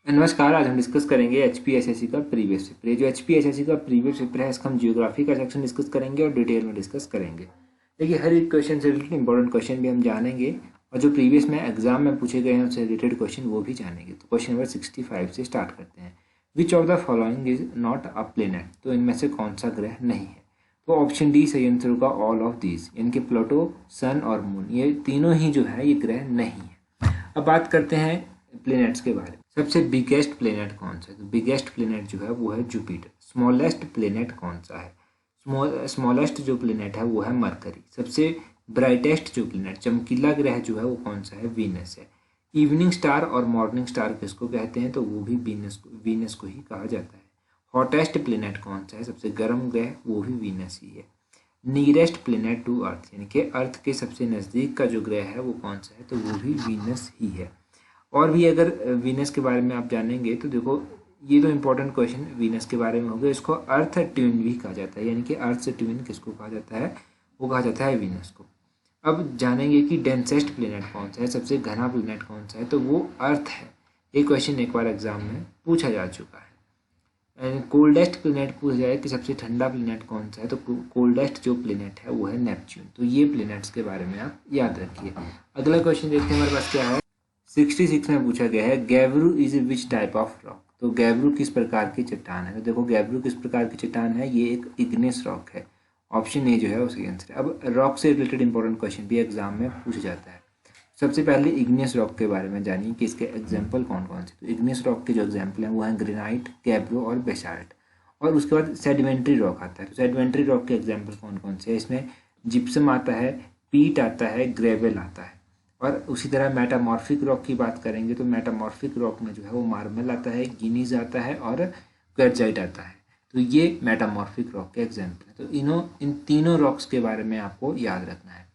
नमस्कार। आज हम डिस्कस करेंगे एचपीएसएससी का प्रीवियस पेपर। ये जो एचपीएसएससी का प्रीवियस पेपर है इसका हम जियोग्राफी का सेक्शन डिस्कस करेंगे और डिटेल में डिस्कस करेंगे। देखिए, हर एक क्वेश्चन से रिलेटेड इंपॉर्टेंट क्वेश्चन भी हम जानेंगे और जो प्रीवियस में एग्जाम में पूछे गए हैं उससे रिलेटेड क्वेश्चन वो भी जानेंगे। तो क्वेश्चन नंबर 65 से स्टार्ट करते हैं। Which of the following is not a planet? तो इनमें से कौन सा ग्रह नहीं है? तो ऑप्शन डी सही आंसर होगा ऑल ऑफ दीज, यानी कि प्लूटो, सन और मून, ये तीनों ही जो है ये ग्रह नहीं है। अब बात करते हैं प्लेनेट्स के बारे में। सबसे बिगेस्ट प्लेनेट कौन सा है? तो बिगेस्ट प्लेनेट जो है वो है जुपिटर। स्मॉलेस्ट प्लेनेट कौन सा है? स्मॉलेस्ट जो प्लेनेट है वो है मरकरी। सबसे ब्राइटेस्ट जो प्लेनेट, चमकीला ग्रह जो है वो कौन सा है? वीनस है। इवनिंग स्टार और मॉर्निंग स्टार किसको कहते हैं? तो वो भी वीनस को ही कहा जाता है। हॉटेस्ट प्लेनेट कौन सा है? सबसे गर्म ग्रह वो भी वीनस ही है। नियरेस्ट प्लेनेट टू अर्थ, यानी कि अर्थ के सबसे नज़दीक का जो ग्रह है वो कौन सा है? तो वो भी वीनस ही है। और भी अगर वीनस के बारे में आप जानेंगे तो देखो, ये तो इम्पोर्टेंट क्वेश्चन वीनस के बारे में हो गया। इसको अर्थ ट्विन भी कहा जाता है, यानी कि अर्थ से ट्विन किसको कहा जाता है? वो कहा जाता है वीनस को। अब जानेंगे कि डेंसेस्ट प्लेनेट कौन सा है, सबसे घना प्लेनेट कौन सा है? तो वो अर्थ है। ये क्वेश्चन एक बार एग्जाम में पूछा जा चुका है। कोल्डेस्ट प्लेनेट पूछा जाए कि सबसे ठंडा प्लेनेट कौन सा है? तो कोल्डेस्ट जो प्लेनेट है वो है नेपच्यून। तो ये प्लेनेट्स के बारे में आप याद रखिए। अगला क्वेश्चन देखते हैं हमारे पास क्या है। 66 में पूछा गया है gabbro is which type of rock? तो गैब्रू किस प्रकार की चट्टान है? तो देखो, गैब्रू किस प्रकार की चट्टान है? ये एक इग्नेस रॉक है। ऑप्शन ए जो है वो सही आंसर है। अब रॉक से रिलेटेड इंपॉर्टेंट क्वेश्चन भी एग्जाम में पूछा जाता है। सबसे पहले इग्नेस रॉक के बारे में जानिए कि इसके एग्जाम्पल कौन कौन से। तो इग्नेस रॉक के जो एग्जाम्पल हैं वो हैं ग्रेनाइट, गैब्रो और बेसाल्ट। और उसके बाद सेडिमेंट्री रॉक आता है। तो सेडिमेंट्री रॉक के एग्जाम्पल कौन कौन से हैं? इसमें जिप्सम आता है, पीट आता है, ग्रेवल आता है। और उसी तरह मेटामॉर्फिक रॉक की बात करेंगे तो मेटामॉर्फिक रॉक में जो है वो मार्बल आता है, गिनीज आता है और क्वार्ट्जाइट आता है। तो ये मेटामॉर्फिक रॉक के एग्जाम्पल है। तो इन तीनों रॉक्स के बारे में आपको याद रखना है,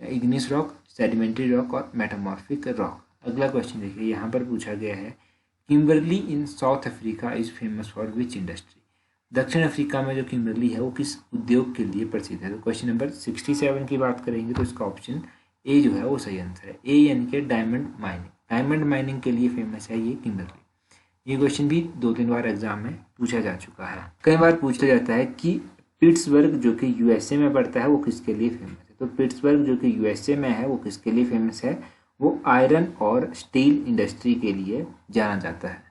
इग्निस रॉक, सेडिमेंट्री रॉक और मेटामॉर्फिक रॉक। अगला क्वेश्चन देखिए, यहाँ पर पूछा गया है Kimberley in South Africa is famous for which industry? दक्षिण अफ्रीका में जो किम्बरली है वो किस उद्योग के लिए प्रसिद्ध है? तो क्वेश्चन नंबर 67 की बात करेंगे तो इसका ऑप्शन ए जो है वो सही आंसर है। ए यानी कि डायमंड माइनिंग। डायमंड माइनिंग के लिए फेमस है ये किम्बरली। ये क्वेश्चन भी 2-3 बार एग्जाम में पूछा जा चुका है। कई बार पूछा जाता है कि पिट्सबर्ग जो कि यूएसए में पड़ता है वो किसके लिए फेमस है? तो पिट्सबर्ग जो कि यूएसए में है वो किसके लिए फेमस है? वो आयरन और स्टील इंडस्ट्री के लिए जाना जाता है।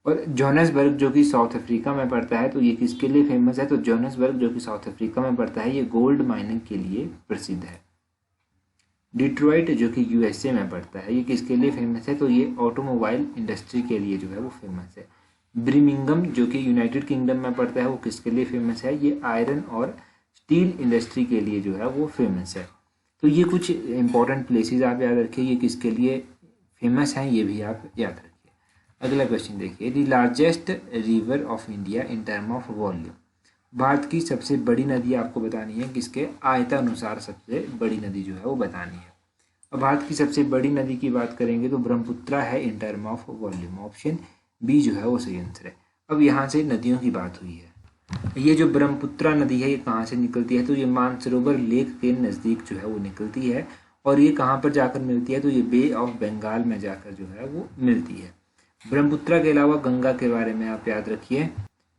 और जोहान्सबर्ग जो कि साउथ अफ्रीका में पड़ता है तो ये किसके लिए फेमस है? तो जोहान्सबर्ग जो कि साउथ अफ्रीका में पड़ता है ये गोल्ड माइनिंग के लिए प्रसिद्ध है। डिट्रॉइट जो कि यूएसए में पड़ता है ये किसके लिए फेमस है? तो ये ऑटोमोबाइल इंडस्ट्री के लिए जो है वो फेमस है। ब्रिमिंगम जो कि यूनाइटेड किंगडम में पड़ता है वो किसके लिए फेमस है? ये आयरन और स्टील इंडस्ट्री के लिए जो है वो फेमस है। तो ये कुछ इंपॉर्टेंट प्लेसेस आप याद रखिए, ये किसके लिए फेमस हैं ये भी आप याद रखिए। अगला क्वेश्चन देखिए, the largest river of India in term of volume. Bharat की सबसे बड़ी नदी आपको बतानी है, किसके आयतानुसार सबसे बड़ी नदी जो है वो बतानी है। अब भारत की सबसे बड़ी नदी की बात करेंगे तो ब्रह्मपुत्रा है in term of volume. Option B जो है वो सही आंसर है। अब यहाँ से नदियों की बात हुई है, ये जो ब्रह्मपुत्रा नदी है ये कहाँ से निकलती है? तो ये मानसरोवर लेक के नज़दीक जो है वो निकलती है। और ये कहाँ पर जाकर मिलती है? तो ये बे ऑफ बंगाल में जाकर जो है वो मिलती है। ब्रह्मपुत्रा के अलावा गंगा के बारे में आप याद रखिए,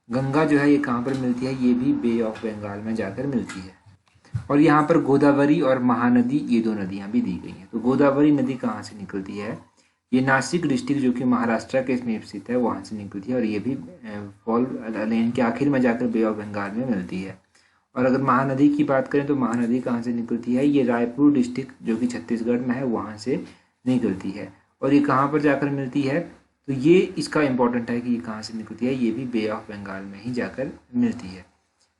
गंगा जो है ये कहाँ पर मिलती है? ये भी बे ऑफ बंगाल में जाकर मिलती है। और यहाँ पर गोदावरी और महानदी ये दो नदियाँ भी दी गई हैं। तो गोदावरी नदी कहाँ से निकलती है? ये नासिक डिस्ट्रिक्ट जो कि महाराष्ट्र के इसमें स्थित है वहाँ से निकलती है और ये भी फॉल लेन के आखिर में जाकर बे ऑफ बंगाल में मिलती है। और अगर महानदी की बात करें तो महानदी कहाँ से निकलती है? ये रायपुर डिस्ट्रिक्ट जो कि छत्तीसगढ़ में है वहाँ से निकलती है। और ये कहाँ पर जाकर मिलती है? तो ये इसका इम्पोर्टेंट है कि ये कहाँ से निकलती है, ये भी बे ऑफ बंगाल में ही जाकर मिलती है।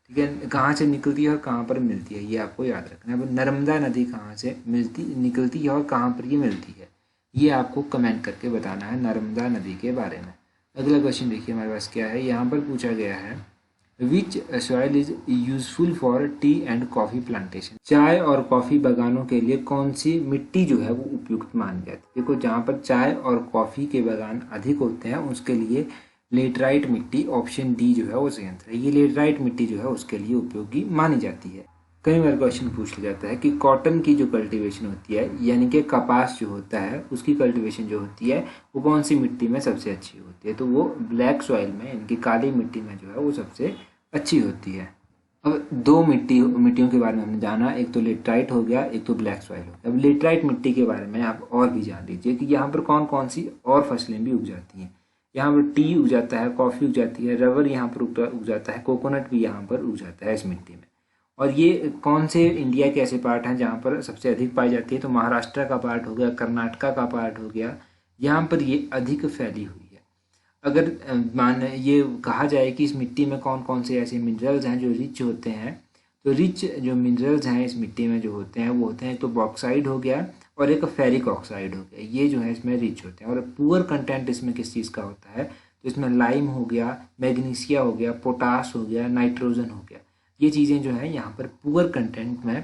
ठीक है, कहाँ से निकलती है और कहाँ पर मिलती है ये आपको याद रखना है। अब नर्मदा नदी कहाँ से निकलती है और कहाँ पर ये मिलती है ये आपको कमेंट करके बताना है नर्मदा नदी के बारे में। अगला क्वेश्चन देखिए हमारे पास क्या है, यहाँ पर पूछा गया है विच soil is useful for T and coffee plantation. चाय और कॉफ़ी बागानों के लिए कौन सी मिट्टी जो है वो उपयुक्त मानी जाती है? देखो, जहाँ पर चाय और कॉफ़ी के बागान अधिक होते हैं उसके लिए लेटराइट मिट्टी, ऑप्शन डी जो है वो सही आंसर है। ये लेटराइट मिट्टी जो है उसके लिए उपयोगी मानी जाती है। कई बार क्वेश्चन पूछ लिया जाता है कि कॉटन की जो कल्टीवेशन होती है यानी कि कपास जो होता है उसकी कल्टीवेशन जो होती है वो कौन सी मिट्टी में सबसे अच्छी होती है, तो वो ब्लैक सॉइल में यानी कि काली मिट्टी में जो है वो सबसे अच्छी होती है। अब दो मिट्टियों के बारे में हमने जाना, एक तो लेटराइट हो गया, एक तो ब्लैक सॉइल हो गया। अब लेटराइट मिट्टी के बारे में आप और भी जान लीजिए कि यहाँ पर कौन कौन सी और फसलें भी उग जाती हैं। यहाँ पर टी उग जाता है, कॉफ़ी उग जाती है, रबर यहाँ पर उग जाता है, कोकोनट भी यहाँ पर उग जाता है इस मिट्टी में। और ये कौन से इंडिया के ऐसे पार्ट हैं जहाँ पर सबसे अधिक पाई जाती है, तो महाराष्ट्र का पार्ट हो गया, कर्नाटका का पार्ट हो गया, यहाँ पर ये अधिक फैली हुई है। अगर मान ये कहा जाए कि इस मिट्टी में कौन कौन से ऐसे मिनरल्स हैं जो रिच होते हैं, तो रिच जो मिनरल्स हैं इस मिट्टी में जो होते हैं वो होते हैं, तो बॉक्साइड हो गया और एक फेरिक ऑक्साइड हो गया, ये जो है इसमें रिच होते हैं। और पुअर कंटेंट इसमें किस चीज़ का होता है, तो इसमें लाइम हो गया, मैग्नीशिया हो गया, पोटास हो गया, नाइट्रोजन हो गया, ये चीज़ें जो है यहाँ पर पुअर कंटेंट में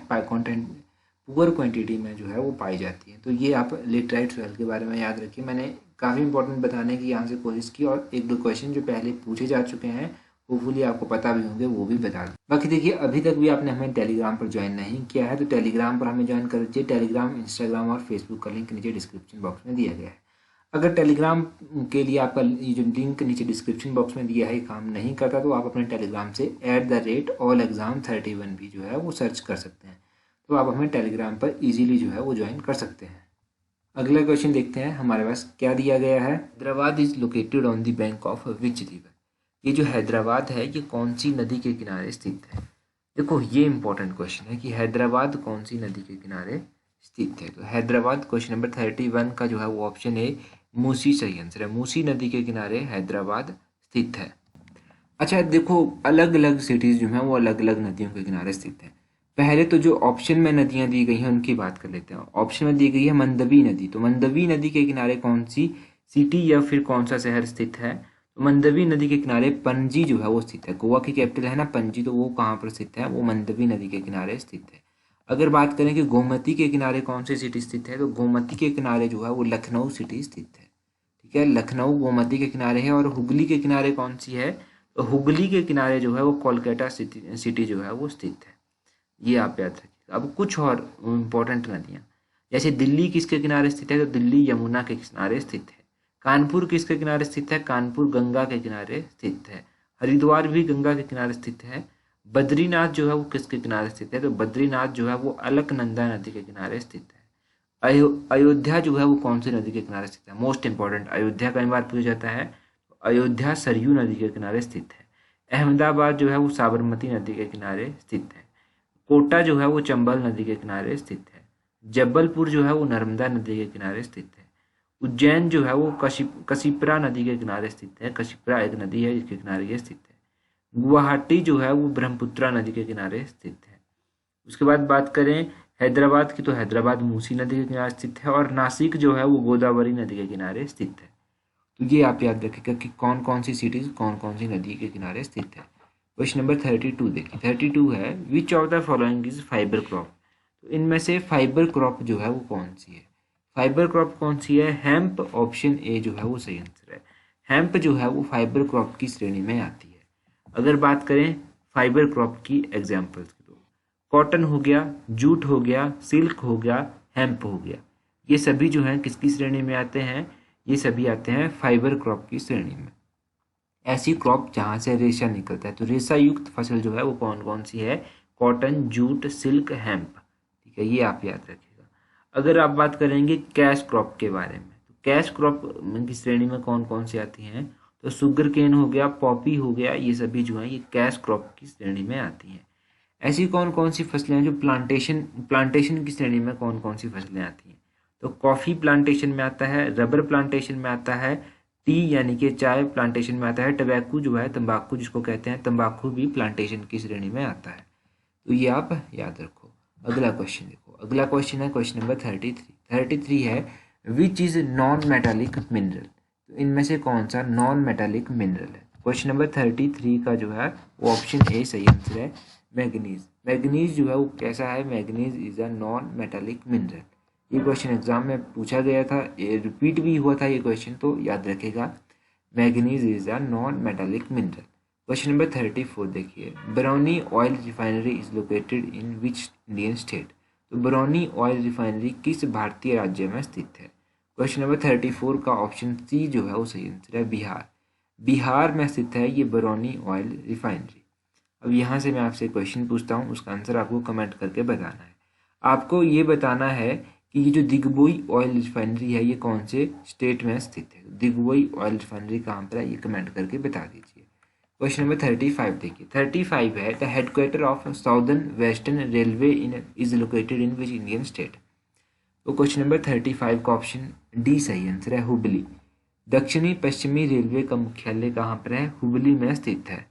पुअर क्वांटिटी में जो है वो पाई जाती है। तो ये आप लेटराइट सॉइल के बारे में याद रखिए। मैंने काफ़ी इंपॉर्टेंट बताने की यहाँ से कोशिश की और एक दो क्वेश्चन जो पहले पूछे जा चुके हैं होपफुली आपको पता भी होंगे, वो भी बता दें। बाकी देखिए अभी तक भी आपने हमें टेलीग्राम पर ज्वाइन नहीं किया है तो टेलीग्राम पर हमें ज्वाइन कर लीजिए। टेलीग्राम, इंस्टाग्राम और फेसबुक का लिंक नीचे डिस्क्रिप्शन बॉक्स में दिया गया है। अगर टेलीग्राम के लिए आपका ये जो लिंक नीचे डिस्क्रिप्शन बॉक्स में दिया है काम नहीं करता तो आप अपने टेलीग्राम से @allexam31 भी जो है वो सर्च कर सकते हैं, तो आप हमें टेलीग्राम पर इजीली जो है वो ज्वाइन कर सकते हैं। अगला क्वेश्चन देखते हैं हमारे पास क्या दिया गया है। Hyderabad is located on the bank of which river. ये जो हैदराबाद है ये कौन सी नदी के किनारे स्थित है। देखो ये इंपॉर्टेंट क्वेश्चन है कि हैदराबाद कौन सी नदी के किनारे स्थित है। तो हैदराबाद क्वेश्चन नंबर 31 का जो है वो ऑप्शन है मूसी सही आंसर है। मूसी नदी के किनारे हैदराबाद स्थित है। अच्छा देखो अलग अलग सिटीज़ जो हैं वो अलग अलग नदियों के किनारे स्थित हैं। पहले तो जो ऑप्शन में नदियां दी गई हैं उनकी बात कर लेते हैं। ऑप्शन में दी गई है मंदवी नदी, तो मंदवी नदी के किनारे कौन सी सिटी या फिर कौन सा शहर स्थित है, तो मंदवी नदी के किनारे पणजी जो है वो स्थित है। गोवा की कैपिटल है ना पणजी, तो वो कहाँ पर स्थित है, वो मंदवी नदी के किनारे स्थित है। अगर बात करें कि गोमती के किनारे कौन सी सिटी स्थित है, तो गोमती के किनारे जो है वो लखनऊ सिटी स्थित है। ठीक है, लखनऊ गोमती के किनारे है। और हुगली के किनारे कौन सी है, तो हुगली के किनारे जो है वो कोलकाता सिटी जो है वो स्थित है। ये आप याद रखिएगा। अब कुछ और इम्पोर्टेंट नदियाँ, जैसे दिल्ली किसके किनारे स्थित है, तो दिल्ली यमुना के किनारे स्थित है। कानपुर किसके किनारे स्थित है, कानपुर गंगा के किनारे स्थित है। हरिद्वार भी गंगा के किनारे स्थित है। बद्रीनाथ जो है वो किसके किनारे स्थित है, तो बद्रीनाथ जो है वो अलकनंदा नदी के किनारे स्थित है। अयोध्या जो है वो कौन सी नदी के किनारे स्थित है, मोस्ट इंपॉर्टेंट, अयोध्या कई बार पूछा जाता है। अयोध्या सरयू नदी के किनारे स्थित है। अहमदाबाद जो है वो साबरमती नदी के किनारे स्थित है। कोटा जो है वो चंबल नदी के किनारे स्थित है। जबलपुर जो है वो नर्मदा नदी के किनारे स्थित है। उज्जैन जो है वो कशिप्रा नदी के किनारे स्थित है। कशिप्रा एक नदी है जिसके किनारे ये स्थित है। गुवाहाटी जो है वो ब्रह्मपुत्रा नदी के किनारे स्थित है। उसके बाद बात करें हैदराबाद की, तो हैदराबाद मूसी नदी के किनारे स्थित है। और नासिक जो है वो गोदावरी नदी के किनारे स्थित है। तो ये आप याद रखिएगा कि कौन कौन सी सिटीज कौन कौन सी नदी के किनारे स्थित है। क्वेश्चन नंबर 32 देखिए। 32 है which of the following is fibre crop. तो इनमें से फाइबर क्रॉप जो है वो कौन सी है, फाइबर क्रॉप कौन सी है, हेम्प ऑप्शन ए जो है वो सही आंसर है। हेम्प जो है वो फाइबर क्रॉप की श्रेणी में आती है। अगर बात करें फाइबर क्रॉप की एग्जाम्पल्स की, तो कॉटन हो गया, जूट हो गया, सिल्क हो गया, हेम्प हो गया, ये सभी जो है किसकी श्रेणी में आते हैं, ये सभी आते हैं फाइबर क्रॉप की श्रेणी में। ऐसी क्रॉप जहाँ से रेशा निकलता है, तो रेशा युक्त फसल जो है वो कौन कौन सी है, कॉटन, जूट, सिल्क, हेम्प। ठीक है, ये आप याद रखिएगा। अगर आप बात करेंगे कैश क्रॉप के बारे में, तो कैश क्रॉप की श्रेणी में कौन कौन सी आती हैं, तो शुगर केन हो गया, पॉपी हो गया, ये सभी जो है ये कैश क्रॉप की श्रेणी में आती हैं। ऐसी कौन कौन सी फसलें हैं जो प्लांटेशन की श्रेणी में कौन कौन सी फसलें आती हैं, तो कॉफ़ी प्लांटेशन में आता है, रबर प्लांटेशन में आता है, टी यानी कि चाय प्लांटेशन में आता है, टबैकू जो है तंबाकू जिसको कहते हैं, तंबाकू भी प्लांटेशन की श्रेणी में आता है। तो ये आप याद रखो। अगला क्वेश्चन देखो। अगला क्वेश्चन है क्वेश्चन नंबर 33 है which is non metallic mineral. तो इनमें से कौन सा नॉन मेटालिक मिनरल है। क्वेश्चन नंबर 33 का जो है वो ऑप्शन ए सही आंसर है, मैग्नीज। मैग्नीज जो है वो कैसा है, manganese is a non metallic mineral. ये क्वेश्चन एग्जाम में पूछा गया था, ये रिपीट भी हुआ था ये क्वेश्चन, तो याद रखेगा manganese is a non metallic mineral. Question number 34 देखिए, Barauni oil refinery is located in which Indian state. तो बरौनी ऑयल रिफाइनरी किस भारतीय राज्य में स्थित है। क्वेश्चन नंबर 34 का ऑप्शन सी जो है वो सही आंसर है, बिहार। बिहार में स्थित है ये बरौनी ऑयल रिफाइनरी। अब यहाँ से मैं आपसे क्वेश्चन पूछता हूँ, उसका आंसर आपको कमेंट करके बताना है। आपको ये बताना है कि ये जो दिग्बोई ऑयल रिफाइनरी है ये कौन से स्टेट में स्थित है। दिग्बोई ऑयल रिफाइनरी कहाँ पर है ये कमेंट करके बता दीजिए। क्वेश्चन नंबर 35 देखिए, 35 है, the headquarter of southern western railway is located in which Indian state. तो क्वेश्चन नंबर 35 का ऑप्शन डी सही आंसर है, हुबली। दक्षिणी पश्चिमी रेलवे का मुख्यालय कहाँ पर है, हुबली में स्थित है।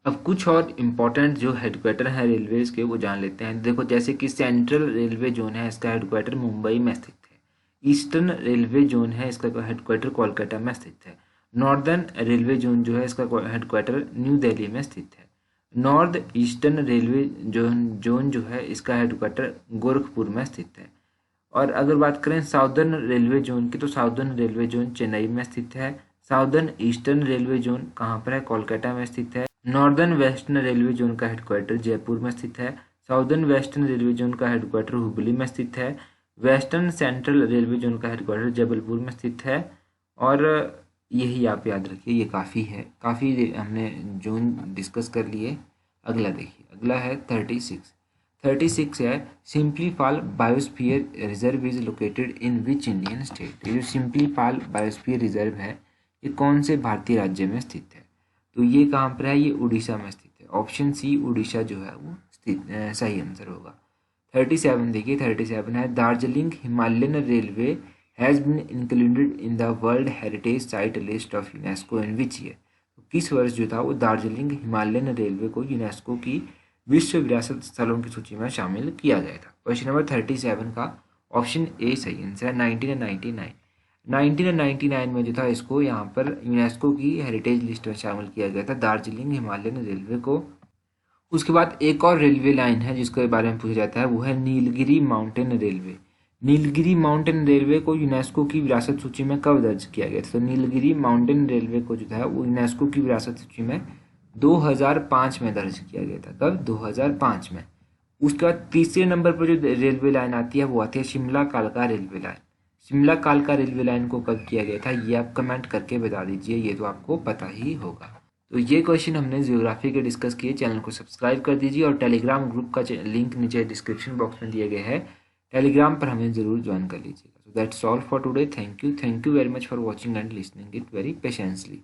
अब कुछ और इम्पोर्टेंट जो हेडक्वार्टर है रेलवेज के वो जान लेते हैं। देखो, जैसे कि सेंट्रल रेलवे जोन है, इसका हेडक्वार्टर मुंबई में स्थित है। ईस्टर्न रेलवे जोन है, इसका हेडक्वार्टर कोलकाता में स्थित है। नॉर्दर्न रेलवे जोन जो है इसका हेडक्वार्टर न्यू दिल्ली में स्थित है। नॉर्थ ईस्टर्न रेलवे जोन जो है इसका हेडक्वार्टर गोरखपुर में स्थित है। और अगर बात करें साउदर्न रेलवे जोन की, तो साउदर्न रेलवे जोन चेन्नई में स्थित है। साउदर्न ईस्टर्न रेलवे जोन कहाँ पर है, कोलकाता में स्थित है। नॉर्दर्न वेस्टर्न रेलवे जोन का हेडक्वार्टर जयपुर में स्थित है। साउदर्न वेस्टर्न रेलवे जोन का हेडक्वार्टर हुबली में स्थित है। वेस्टर्न सेंट्रल रेलवे जोन का हेडक्वार्टर जबलपुर में स्थित है। और यही आप याद रखिए, ये काफ़ी है, काफ़ी हमने जोन डिस्कस कर लिए। अगला देखिए, अगला है 36 है, Similipal biosphere reserve is located in which Indian state. ये जो सिंपलीपाल बायोस्फीयर रिजर्व है ये कौन से भारतीय राज्य में स्थित है। तो ये कहाँ पर है, ये उड़ीसा में स्थित है। ऑप्शन सी उड़ीसा जो है वो स्थित सही आंसर होगा। 37 देखिए, 37 है, Darjeeling Himalayan railway has been included in the world heritage site list of UNESCO in which year. तो किस वर्ष जो था वो दार्जिलिंग हिमालयन रेलवे को यूनेस्को की विश्व विरासत स्थलों की सूची में शामिल किया गया था। क्वेश्चन नंबर 37 का ऑप्शन ए सही आंसर है, 1999। 1999 में जो था इसको यहाँ पर यूनेस्को की हेरिटेज लिस्ट में शामिल किया गया था, दार्जिलिंग हिमालयन रेलवे को। उसके बाद एक और रेलवे लाइन है जिसके बारे में पूछा जाता है, वो है Nilgiri mountain railway. Nilgiri mountain railway को यूनेस्को की विरासत सूची में कब दर्ज किया गया था। तो नीलगिरी माउंटेन रेलवे को जो था वो यूनेस्को की विरासत सूची में 2005 में दर्ज किया गया था। कब, 2005 में। उसके बाद तीसरे नंबर पर जो रेलवे लाइन आती है वो आती है शिमला कालका रेलवे लाइन। शिमला कालका रेलवे लाइन को कब किया गया था ये आप कमेंट करके बता दीजिए, ये तो आपको पता ही होगा। तो ये क्वेश्चन हमने ज्योग्राफी के डिस्कस किए। चैनल को सब्सक्राइब कर दीजिए और टेलीग्राम ग्रुप का लिंक नीचे डिस्क्रिप्शन बॉक्स में दिए गए हैं, टेलीग्राम पर हमें ज़रूर ज्वाइन कर लीजिएगा। So that's all for today. Thank you very much for watching and listening it very patiently.